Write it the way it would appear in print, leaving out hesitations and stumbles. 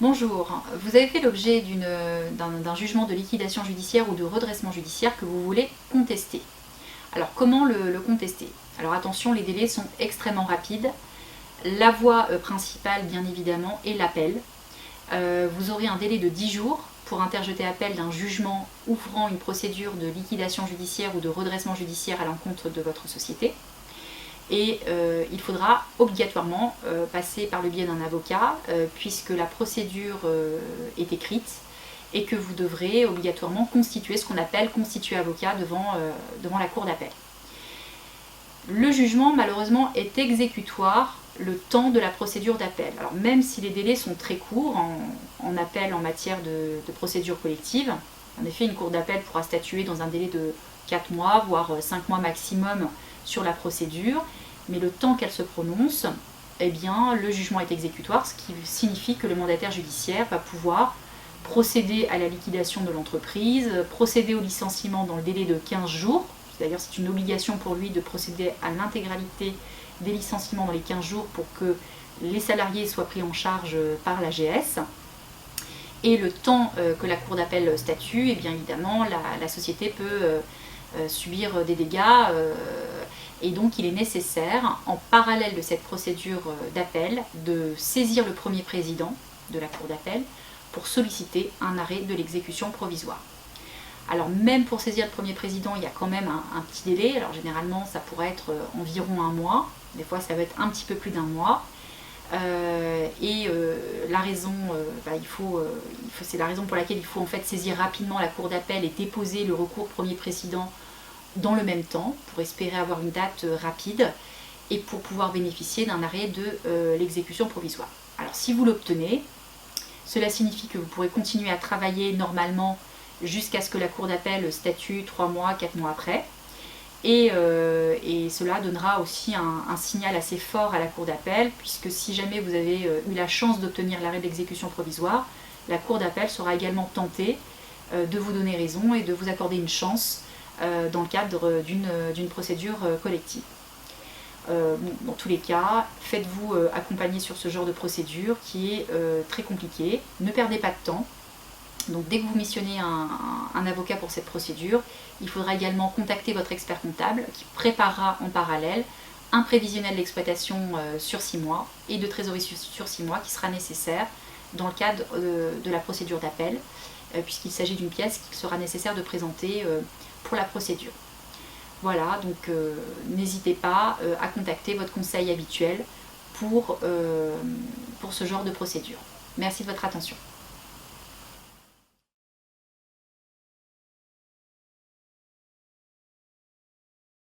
Bonjour, vous avez fait l'objet d'un jugement de liquidation judiciaire ou de redressement judiciaire que vous voulez contester. Alors comment le contester? Alors attention, les délais sont extrêmement rapides. La voie principale bien évidemment est l'appel. Vous aurez un délai de 10 jours pour interjeter appel d'un jugement ouvrant une procédure de liquidation judiciaire ou de redressement judiciaire à l'encontre de votre société. Et il faudra obligatoirement passer par le biais d'un avocat puisque la procédure est écrite et que vous devrez obligatoirement constituer ce qu'on appelle constituer avocat devant la cour d'appel. Le jugement malheureusement est exécutoire le temps de la procédure d'appel. Alors même si les délais sont très courts en appel en matière de procédure collective, en effet une cour d'appel pourra statuer dans un délai de 4 mois voire 5 mois maximum sur la procédure, mais le temps qu'elle se prononce, eh bien, le jugement est exécutoire, ce qui signifie que le mandataire judiciaire va pouvoir procéder à la liquidation de l'entreprise, procéder au licenciement dans le délai de 15 jours, c'est-à-dire c'est une obligation pour lui de procéder à l'intégralité des licenciements dans les 15 jours pour que les salariés soient pris en charge par l'AGS. Et le temps que la cour d'appel statue, eh bien évidemment, la société peut subir des dégâts et donc il est nécessaire, en parallèle de cette procédure d'appel, de saisir le premier président de la cour d'appel pour solliciter un arrêt de l'exécution provisoire. Alors même pour saisir le premier président, il y a quand même un petit délai. Alors généralement ça pourrait être environ un mois, des fois ça va être un petit peu plus d'un mois. La raison, c'est la raison pour laquelle il faut en fait saisir rapidement la cour d'appel et déposer le recours premier président dans le même temps pour espérer avoir une date rapide et pour pouvoir bénéficier d'un arrêt de l'exécution provisoire. Alors si vous l'obtenez, cela signifie que vous pourrez continuer à travailler normalement jusqu'à ce que la cour d'appel statue 3 mois, 4 mois après. Et cela donnera aussi un signal assez fort à la cour d'appel, puisque si jamais vous avez eu la chance d'obtenir l'arrêt d'exécution provisoire, la cour d'appel sera également tentée de vous donner raison et de vous accorder une chance dans le cadre d'une procédure collective. Dans tous les cas, faites-vous accompagner sur ce genre de procédure qui est très compliquée. Ne perdez pas de temps. Donc dès que vous missionnez un avocat pour cette procédure, il faudra également contacter votre expert comptable qui préparera en parallèle un prévisionnel d'exploitation sur 6 mois et de trésorerie sur 6 mois qui sera nécessaire dans le cadre de la procédure d'appel puisqu'il s'agit d'une pièce qu'il sera nécessaire de présenter pour la procédure. Voilà, donc n'hésitez pas à contacter votre conseil habituel pour ce genre de procédure. Merci de votre attention.